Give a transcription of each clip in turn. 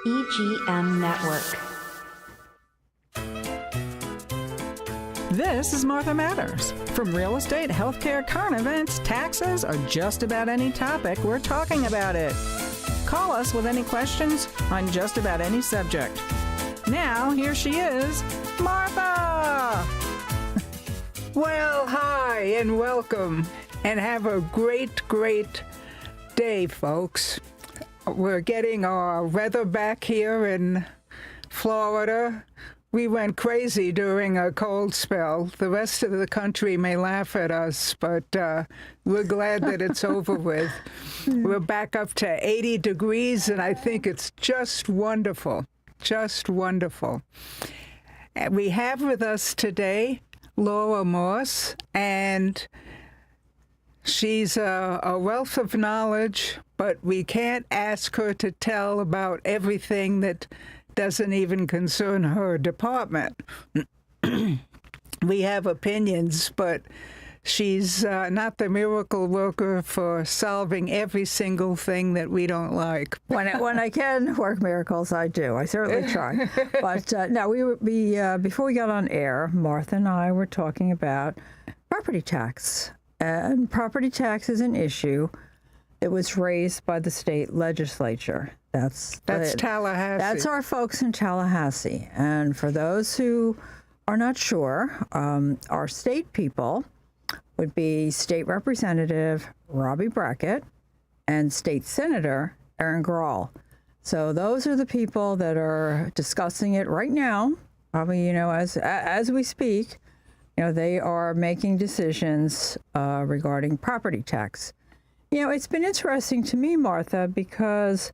EGM Network. This is Martha Matters. From real estate, healthcare, current events, taxes, or just about any topic, we're talking about it. Call us with any questions on just about any subject. Now, here she is, Martha! Well, hi, and welcome, and have a great day, folks. We're getting our weather back here in Florida. We went crazy during a cold spell. The rest of the country may laugh at us, but we're glad that it's over with. We're back up to 80 degrees, and I think it's just wonderful, just wonderful. And we have with us today Laura Morse, and she's a wealth of knowledge, but we can't ask her to tell about everything that doesn't even concern her department. We have opinions, but she's not the miracle worker for solving every single thing that we don't like. When I can work miracles, I do. I certainly try. But no, before we got on air, Martha and I were talking about property tax. And property tax is an issue. It was raised by the state legislature. That's Tallahassee. That's our folks in Tallahassee. And for those who are not sure, our state people would be State Representative Robbie Brackett and State Senator Aaron Grahl. So those are the people that are discussing it right now. Probably, as we speak, they are making decisions regarding property tax. It's been interesting to me, Martha, because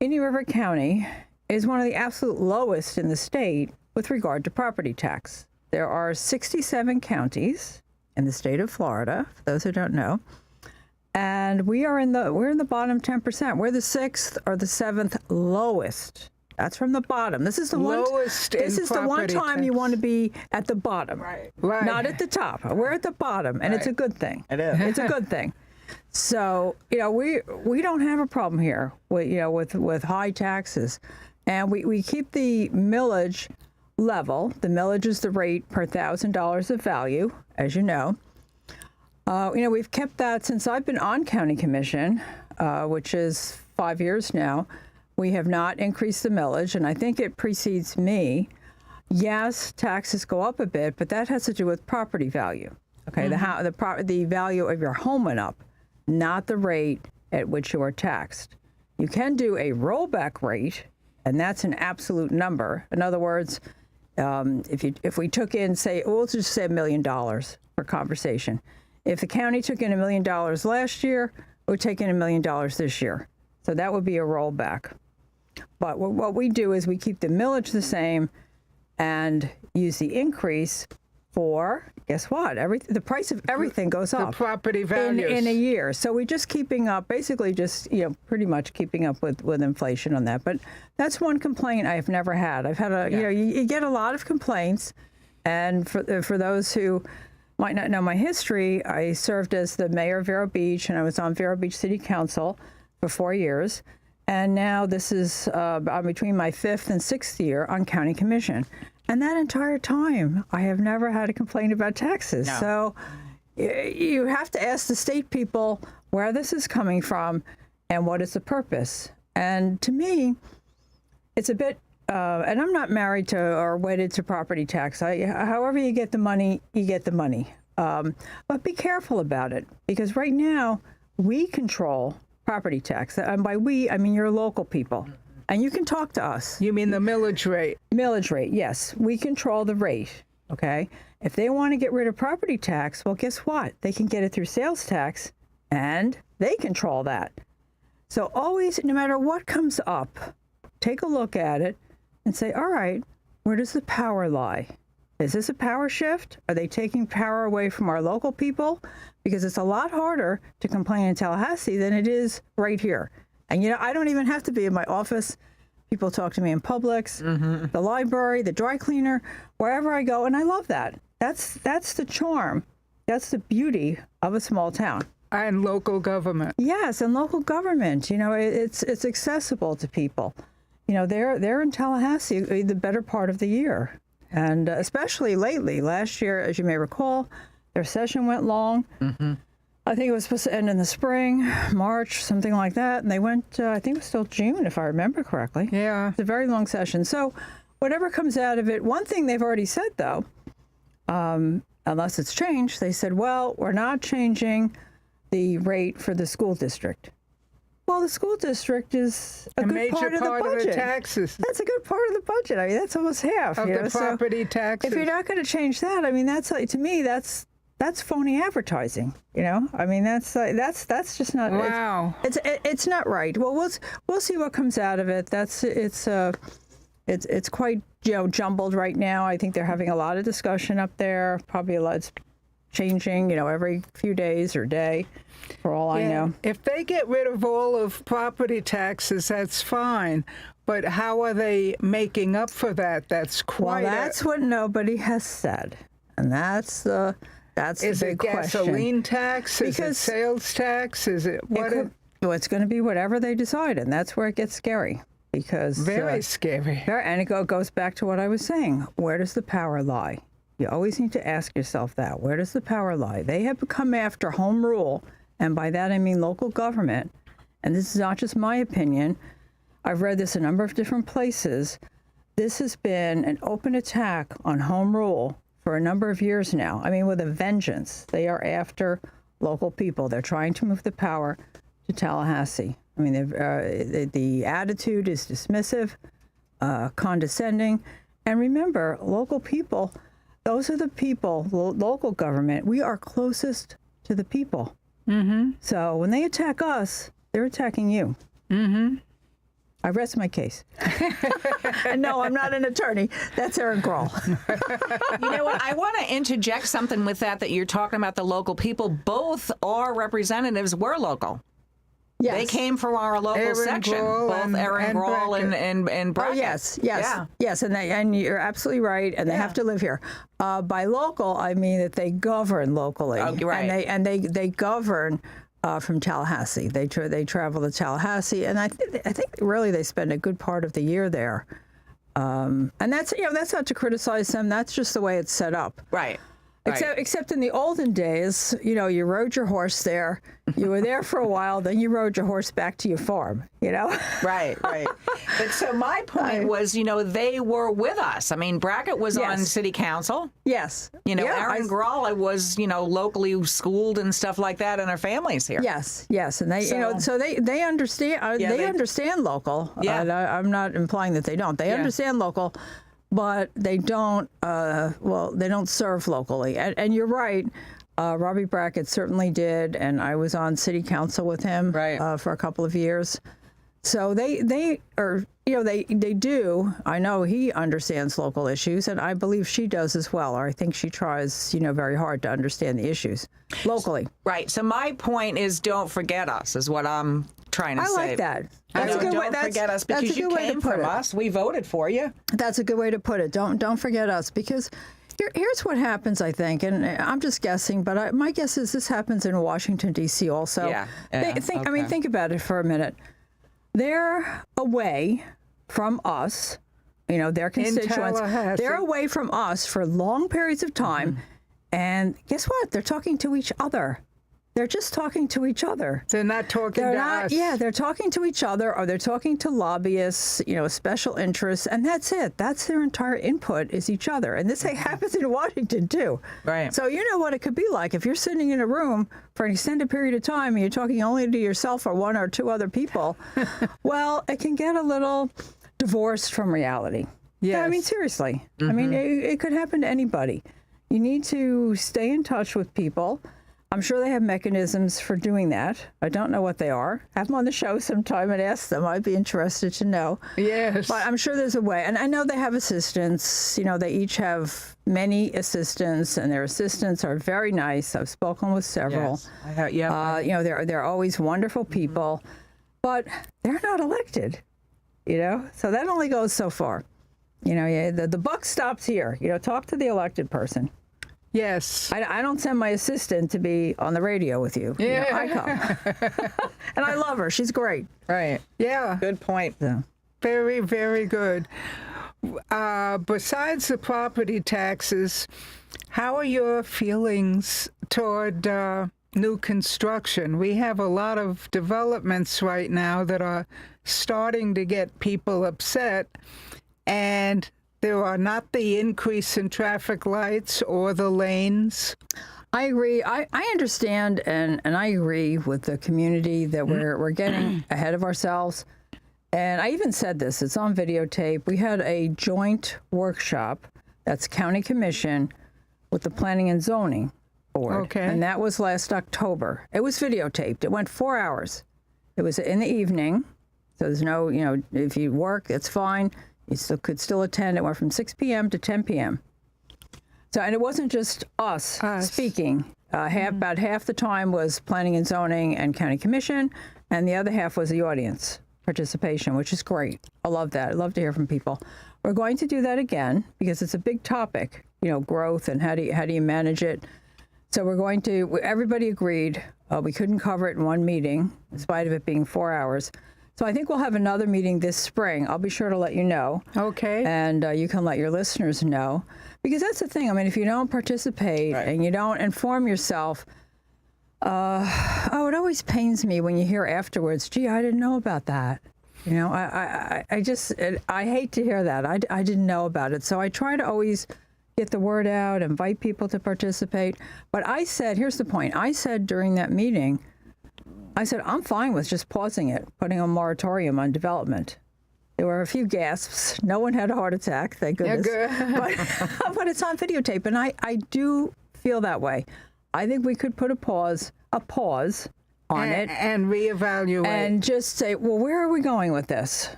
Indian River County is one of the absolute lowest in the state with regard to property tax. There are 67 counties in the state of Florida, for those who don't know, and we're in the bottom 10%. We're the 6th or the 7th lowest. That's from the bottom. This is the lowest. This is the one time you want to be at the bottom, right? Not at the top. We're at the bottom, and It's a good thing. It is. It's a good thing. So we don't have a problem here with high taxes, and we keep the millage level. The millage is the rate per $1,000 of value, as you know. We've kept that since I've been on county commission, which is 5 years now. We have not increased the millage, and I think it precedes me. Yes, taxes go up a bit, but that has to do with property value. Okay, the value of your home went up, not the rate at which you are taxed. You can do a rollback rate, and that's an absolute number. In other words, if we took in, we'll just say $1 million for conversation. If the county took in $1 million last year, we're taking $1 million this year. So that would be a rollback. But what we do is we keep the millage the same and use the increase for, guess what? The price of everything goes up. The property values. In a year. So we're just keeping up, basically just, pretty much keeping up with inflation on that. But that's one complaint I've never had. I've had you get a lot of complaints. And for those who might not know my history, I served as the mayor of Vero Beach, and I was on Vero Beach City Council for 4 years. And now this is I'm between my 5th and 6th year on county commission. And that entire time, I have never had a complaint about taxes. No. So you have to ask the state people where this is coming from and what is the purpose. And to me, it's a bit, and I'm not married to or wedded to property tax. However you get the money, you get the money. But be careful about it, because right now we control property tax. And by we, I mean your local people. And you can talk to us. You mean the millage rate? Millage rate, yes. We control the rate, okay? If they want to get rid of property tax, well, guess what? They can get it through sales tax, and they control that. So always, no matter what comes up, take a look at it and say, all right, where does the power lie? Is this a power shift? Are they taking power away from our local people? Because it's a lot harder to complain in Tallahassee than it is right here. And, I don't even have to be in my office. People talk to me in Publix, the library, the dry cleaner, wherever I go, and I love that. That's the charm. That's the beauty of a small town. And local government. Yes, and local government. It's accessible to people. they're in Tallahassee the better part of the year. And especially lately, last year, as you may recall, their session went long. Mm-hmm. I think it was supposed to end in the spring, March, something like that. And they went, I think it was still June, if I remember correctly. Yeah. It's a very long session. So whatever comes out of it, one thing they've already said, though, unless it's changed, they said, well, we're not changing the rate for the school district. Well, the school district is a good major part of the part of budget. the taxes. That's a good part of the budget. I mean, that's almost half. Of the property taxes. If you're not going to change that, I mean, that's to me, that's phony advertising. I mean, that's just not. Wow. It's not right. Well, we'll see what comes out of it. It's quite jumbled right now. I think they're having a lot of discussion up there. Probably a lot's changing. Every few days or day. For all I know. If they get rid of all of property taxes, that's fine. But how are they making up for that? That's quite. Well, that's what nobody has said, and that's the big question. Is it gasoline tax? Is it sales tax? Is it what? It's going to be whatever they decide, and that's where it gets scary. Because very scary. And it goes back to what I was saying. Where does the power lie? You always need to ask yourself that. Where does the power lie? They have come after home rule. And by that, I mean local government. And this is not just my opinion. I've read this a number of different places. This has been an open attack on home rule for a number of years now. I mean, with a vengeance. They are after local people. They're trying to move the power to Tallahassee. I mean, the attitude is dismissive, condescending. And remember, local people, those are the people, local government, we are closest to the people. Mm-hmm. So when they attack us, they're attacking you. Mm-hmm. I rest my case. And no, I'm not an attorney. That's Erin Grohl. You know what? I want to interject something with that you're talking about the local people. Both our representatives were local. Yes. They came from our local Erin section. Grohl Both Erin Grohl and Brackett. Oh, yes. Yeah. Yes, and you're absolutely right, and they have to live here. By local, I mean that they govern locally. Oh, you're right. And they govern from Tallahassee. They travel to Tallahassee, and I think really they spend a good part of the year there. And that's not to criticize them. That's just the way it's set up. Right. Except in the olden days, you rode your horse there. You were there for a while, then you rode your horse back to your farm, Right. But so my point was, they were with us. I mean, Brackett was on city council. Yes. Erin Grohl was, locally schooled and stuff like that, and her family's here. Yes. And they, so they understand. They understand local. Yeah. I'm not implying that they don't. They understand local. But they don't. They don't serve locally. And you're right. Robbie Brackett certainly did, and I was on city council with him for a couple of years. So they do. I know he understands local issues, and I believe she does as well. Or I think she tries, very hard to understand the issues locally. Right. So my point is, don't forget us, is what I'm trying to say. I like that. That's a good way. Don't forget us because you came from us. We voted for you. That's a good way to put it. Don't forget us, because here's what happens, I think, and I'm just guessing, but my guess is this happens in Washington, D.C. also. Yeah. I mean, think about it for a minute. They're away from us, their constituents. They're away from us for long periods of time, and guess what? They're talking to each other. They're just talking to each other. They're not talking to us. Yeah, they're talking to each other, or they're talking to lobbyists, special interests, and that's it. That's their entire input is each other. And this happens in Washington, too. Right. So you know what it could be like if you're sitting in a room for an extended period of time and you're talking only to yourself or one or two other people. Well, it can get a little divorced from reality. Yes. I mean, seriously. I mean, it could happen to anybody. You need to stay in touch with people. I'm sure they have mechanisms for doing that. I don't know what they are. Have them on the show sometime and ask them. I'd be interested to know. Yes. But I'm sure there's a way. And I know they have assistants. They each have many assistants, and their assistants are very nice. I've spoken with several. Yes. They're always wonderful people, but they're not elected. So that only goes so far. The buck stops here. Talk to the elected person. Yes. I don't send my assistant to be on the radio with you. Yeah. I come. And I love her. She's great. Right. Yeah. Good point. So. Very, very good. Besides the property taxes, how are your feelings toward new construction? We have a lot of developments right now that are starting to get people upset, and there are not the increase in traffic lights or the lanes. I agree. I understand and I agree with the community that we're getting ahead of ourselves. And I even said this, it's on videotape. We had a joint workshop, that's County Commission, with the Planning and Zoning Board. Okay. And that was last October. It was videotaped. It went 4 hours. It was in the evening. So there's no, if you work, it's fine. You could still attend. It went from 6 p.m. to 10 p.m. So, and it wasn't just us. Speaking. About half the time was Planning and Zoning and County Commission, and the other half was the audience participation, which is great. I love that. I love to hear from people. We're going to do that again because it's a big topic, growth and how do you manage it. So we're going to, everybody agreed we couldn't cover it in one meeting, in spite of it being 4 hours. So I think we'll have another meeting this spring. I'll be sure to let you know. Okay. And you can let your listeners know. Because that's the thing. I mean, if you don't participate and you don't inform yourself, it always pains me when you hear afterwards, gee, I didn't know about that. I hate to hear that. I didn't know about it. So I try to always get the word out, invite people to participate. But I said, here's the point. I said during that meeting, I'm fine with just pausing it, putting a moratorium on development. There were a few gasps. No one had a heart attack, thank goodness. But it's on videotape, and I do feel that way. I think we could put a pause on it. And reevaluate. And just say, well, where are we going with this?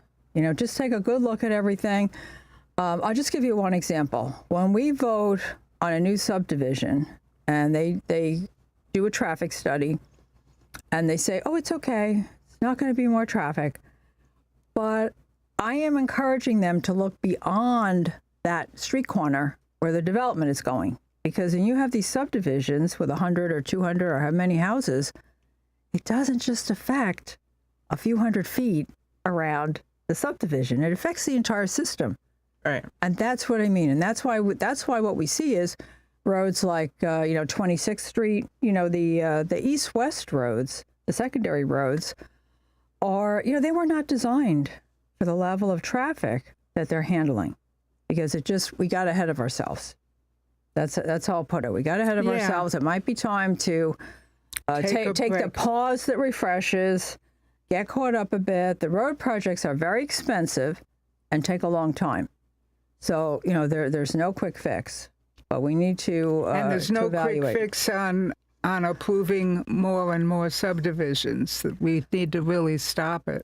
Just take a good look at everything. I'll just give you one example. When we vote on a new subdivision, and they do a traffic study, and they say, oh, it's okay. It's not going to be more traffic. But I am encouraging them to look beyond that street corner where the development is going. Because when you have these subdivisions with 100 or 200 or how many houses, it doesn't just affect a few hundred feet around the subdivision. It affects the entire system. Right. And that's what I mean. And that's why what we see is roads like, 26th Street, the east-west roads, the secondary roads are, they were not designed for the level of traffic that they're handling because we got ahead of ourselves. That's how I'll put it. We got ahead of ourselves. It might be time to take the pause that refreshes, get caught up a bit. The road projects are very expensive and take a long time. So, there's no quick fix, but we need to and there's no evaluate. Quick fix on approving more and more subdivisions. That we need to really stop it.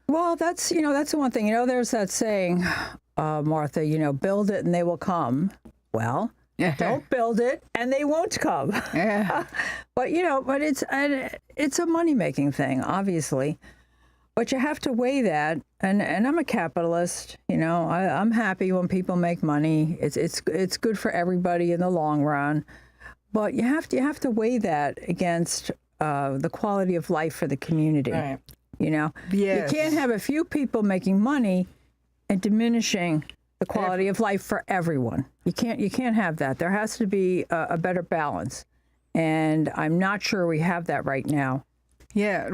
Well, that's the one thing. There's that saying, Martha, build it and they will come. Well, don't build it and they won't come. Yeah. But it's a money-making thing, obviously. But you have to weigh that, and I'm a capitalist. I'm happy when people make money. It's good for everybody in the long run. But you have to weigh that against the quality of life for the community. Right. Yes. You can't have a few people making money and diminishing the quality of life for everyone. You can't have that. There has to be a better balance, and I'm not sure we have that right now. Yeah.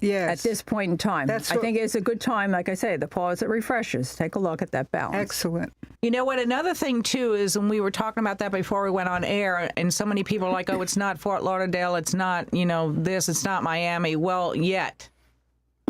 At this point in time. I think it's a good time, like I say, the pause that refreshes. Take a look at that balance. Excellent. You know what? Another thing, too, is when we were talking about that before we went on air, and so many people are like, oh, it's not Fort Lauderdale, it's not, this, it's not Miami. Well, yet.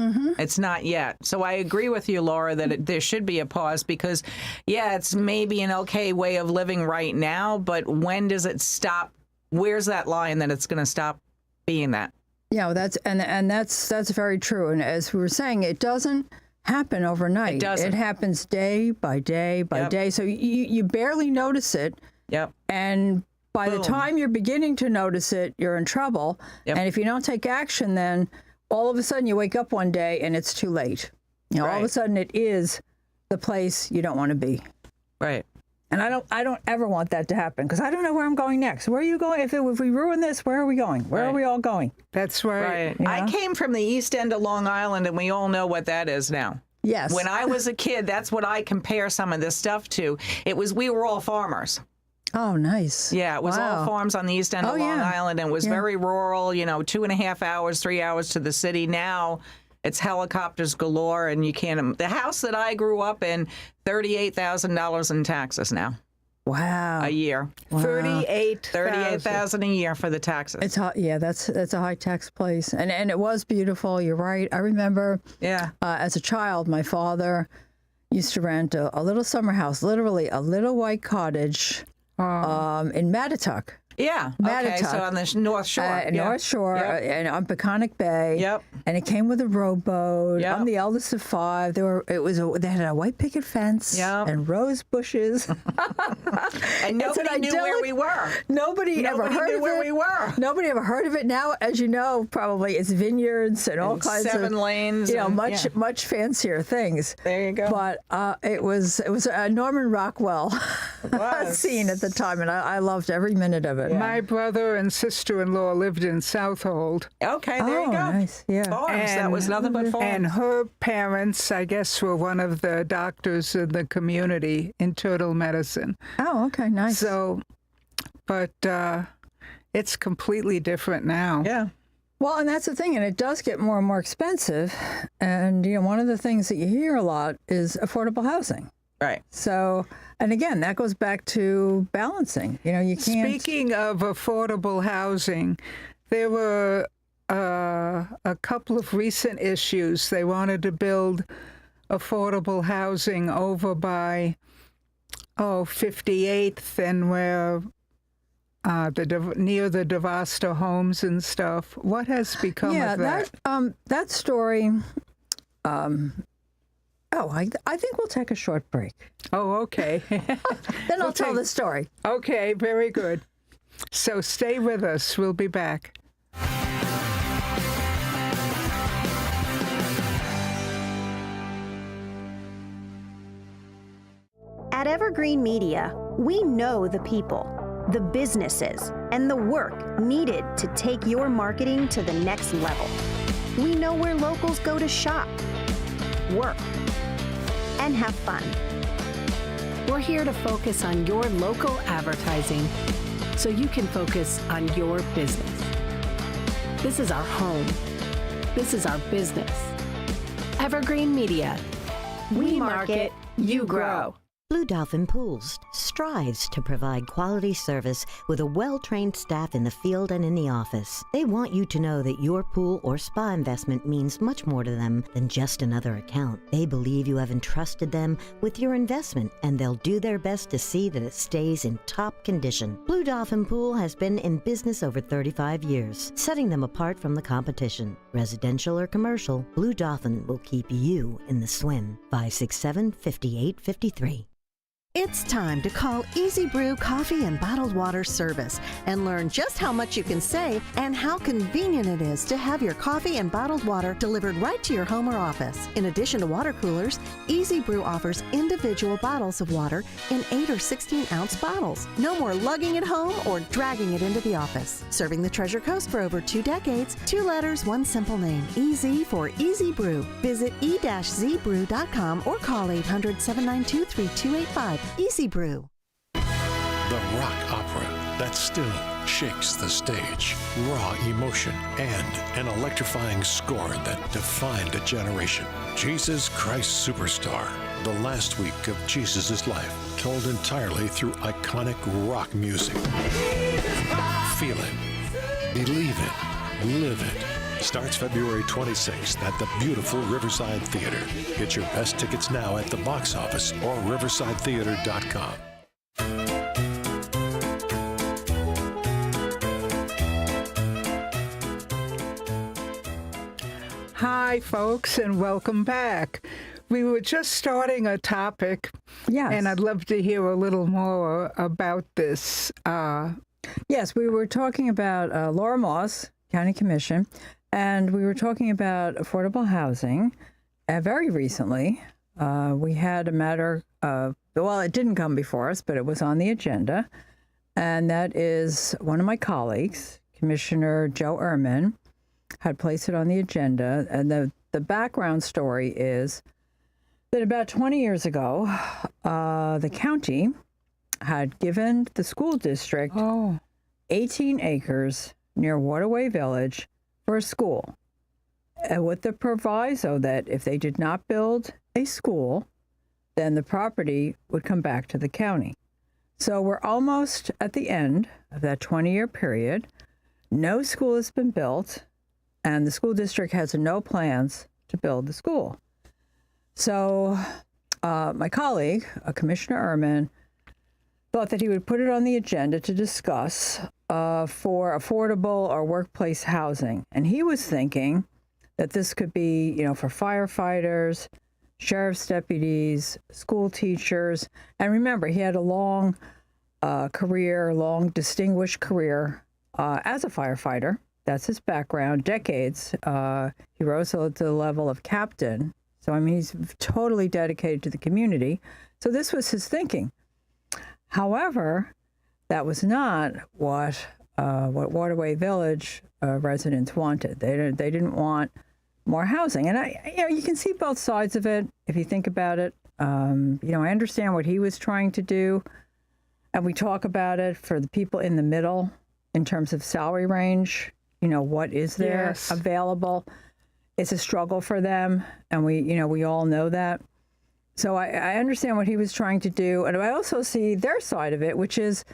Mm-hmm. It's not yet. So I agree with you, Laura, that there should be a pause because, it's maybe an okay way of living right now, but when does it stop? Where's that line that it's going to stop being that? Yeah, that's very true. And as we were saying, it doesn't happen overnight. It doesn't. It happens day by day by day. So you barely notice it. Yep. And by Boom. the time you're beginning to notice it, you're in trouble. Yep. And if you don't take action, then all of a sudden you wake up one day and it's too late. All of a sudden it is the place you don't want to be. Right. And I don't ever want that to happen because I don't know where I'm going next. Where are you going? If we ruin this, where are we going? Where are we all going? That's right. Right. I came from the east end of Long Island, and we all know what that is now. Yes. When I was a kid, that's what I compare some of this stuff to. We were all farmers. Oh, nice. Yeah, it was all Wow. farms on the east end of Long yeah. Island, and it was very rural, 2.5 hours, 3 hours to the city. Now it's helicopters galore, and you can't. The house that I grew up in, $38,000 in taxes now. Wow. A year. Wow. 38,000 a year for the taxes. It's hot. Yeah, that's a high tax place, and it was beautiful. You're right. I remember. Yeah. As a child, my father used to rent a little summer house, literally a little white cottage, in Mattituck. Yeah. Okay. So Mattituck. on the North Shore. Yeah. North Shore, Yep. and on Peconic Bay. Yep. And it came with a rowboat. Yep. I'm the eldest of 5. They had a white picket fence Yep. and rose bushes. And nobody knew where we were. Nobody ever heard knew of where it. we were. Nobody ever heard of it. Now, as you know, probably it's vineyards and all kinds of 7 lanes. and- much fancier things. There you go. But it was a Norman Rockwell was. scene at the time, and I loved every minute of it. My brother and sister-in-law lived in Southold. Okay, there you go. Nice. Yeah. Farms. That was nothing but farms. And her parents, I guess, were one of the doctors in the community in turtle medicine. Oh, okay, nice. So, but it's completely different now. Yeah. Well, and that's the thing, and it does get more and more expensive. And one of the things that you hear a lot is affordable housing. Right. So, and again, that goes back to balancing. You can't. Speaking of affordable housing, there were a couple of recent issues. They wanted to build affordable housing over by 58th and where near the Devasta homes and stuff. What has become of that? That story. I think we'll take a short break. Oh, okay. Then I'll tell the story. Okay, very good. So stay with us. We'll be back. At Evergreen Media, we know the people, the businesses, and the work needed to take your marketing to the next level. We know where locals go to shop, work, and have fun. We're here to focus on your local advertising so you can focus on your business. This is our home. This is our business. Evergreen Media. We market, you grow. Blue Dolphin Pools strives to provide quality service with a well-trained staff in the field and in the office. They want you to know that your pool or spa investment means much more to them than just another account. They believe you have entrusted them with your investment, and they'll do their best to see that it stays in top condition. Blue Dolphin Pool has been in business over 35 years, setting them apart from the competition. Residential or commercial, Blue Dolphin will keep you in the swim. 567-5853. It's time to call Easy Brew Coffee and Bottled Water Service and learn just how much you can save and how convenient it is to have your coffee and bottled water delivered right to your home or office. In addition to water coolers, Easy Brew offers individual bottles of water in 8 or 16-ounce bottles. No more lugging it home or dragging it into the office. Serving the Treasure Coast for over 2 decades, 2 letters, 1 simple name. Easy for Easy Brew. Visit e-zbrew.com or call 800-792-3285. Easy Brew. The rock opera that still shakes the stage. Raw emotion and an electrifying score that defined a generation. Jesus Christ Superstar. The last week of Jesus' life, told entirely through iconic rock music. Feel it. Believe it. Live it. Starts February 26th at the beautiful Riverside Theater. Get your best tickets now at the box office or riversidetheater.com. Hi, folks, and welcome back. We were just starting a topic, Yes. and I'd love to hear a little more about this. Yes, we were talking about Laura Moss, County Commission, and we were talking about affordable housing. Very recently, we had a matter of, well, it didn't come before us, but it was on the agenda, and that is one of my colleagues, Commissioner Joe Ehrman, had placed it on the agenda, and the background story is that about 20 years ago, the county had given the school district 18 acres near Waterway Village for a school, and with the proviso that if they did not build a school, then the property would come back to the county. So we're almost at the end of that 20-year period. No school has been built, and the school district has no plans to build the school. So my colleague, Commissioner Ehrman, thought that he would put it on the agenda to discuss for affordable or workplace housing. And he was thinking that this could be, for firefighters, sheriff's deputies, school teachers. And remember, he had a long distinguished career as a firefighter. That's his background, decades. He rose to the level of captain. So, he's totally dedicated to the community. So this was his thinking. However, that was not what Waterway Village residents wanted. They didn't want more housing. And you can see both sides of it if you think about it. I understand what he was trying to do. And we talk about it for the people in the middle in terms of salary range. What is there available? It's a struggle for them, and we all know that. So I understand what he was trying to do, and I also see their side of it, which is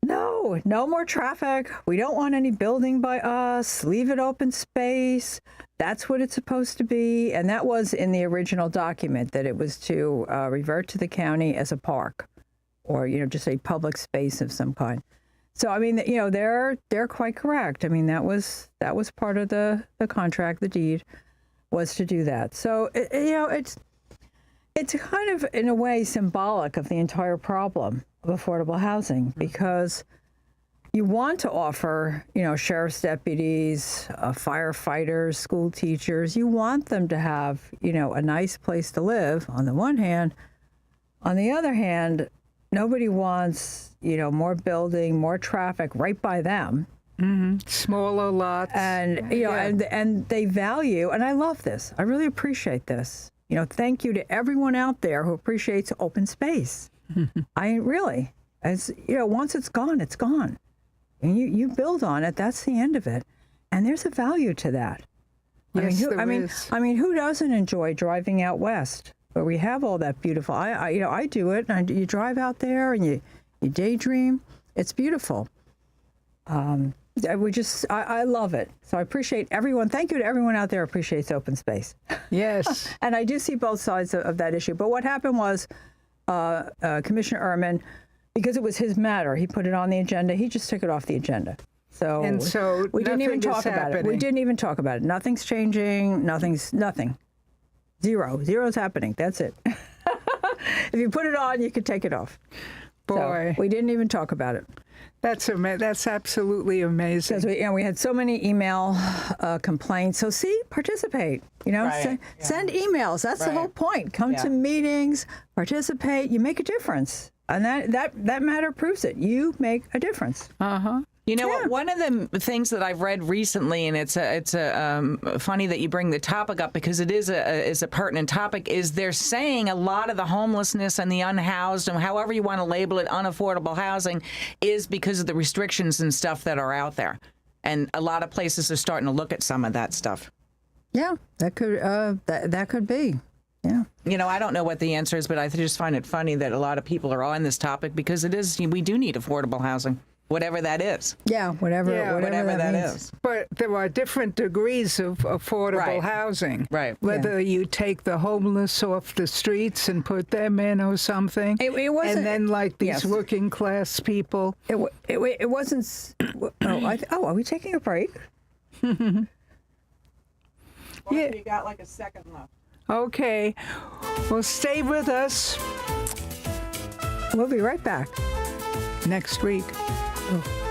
no more traffic. We don't want any building by us. Leave it open space. That's what it's supposed to be, and that was in the original document, that it was to revert to the county as a park, or just a public space of some kind. So they're quite correct. That was part of the contract, the deed, was to do that. So it's kind of in a way symbolic of the entire problem of affordable housing, because you want to offer sheriff's deputies, firefighters, school teachers. You want them to have a nice place to live on the one hand. On the other hand, nobody wants, more building, more traffic right by them. Mm-hmm. Smaller lots. And, and they value, and I love this. I really appreciate this. Thank you to everyone out there who appreciates open space. Once it's gone, it's gone. And you build on it, that's the end of it. And there's a value to that. Yes, who doesn't enjoy driving out west? Where we have all that beautiful, I do it, and you drive out there and you daydream. It's beautiful. I love it. So I appreciate everyone. Thank you to everyone out there who appreciates open space. Yes. And I do see both sides of that issue. But what happened was Commissioner Ehrman, because it was his matter, he put it on the agenda. He just took it off the agenda. So we didn't even talk about it. We didn't even talk about it. Nothing's changing. Nothing. Zero's happening. That's it. If you put it on, you could take it off. Boy. So we didn't even talk about it. That's absolutely amazing. Because we had so many email complaints. So participate. Send emails. That's the whole point. Come to meetings, participate. You make a difference, and that matter proves it. You make a difference. One of the things that I've read recently, and it's funny that you bring the topic up, because it is a pertinent topic, is they're saying a lot of the homelessness and the unhoused, and however you want to label it, unaffordable housing, is because of the restrictions and stuff that are out there. And a lot of places are starting to look at some of that stuff. Yeah, that could be. Yeah. I don't know what the answer is, but I just find it funny that a lot of people are on this topic, because we do need affordable housing. Whatever that is. Yeah, whatever that is. But there are different degrees of affordable housing. Right. Whether you take the homeless off the streets and put them in or something. It wasn't. And then these working class people. It wasn't. Are we taking a break? You got a second left. Okay. Well, stay with us. We'll be right back. Next week. Oh.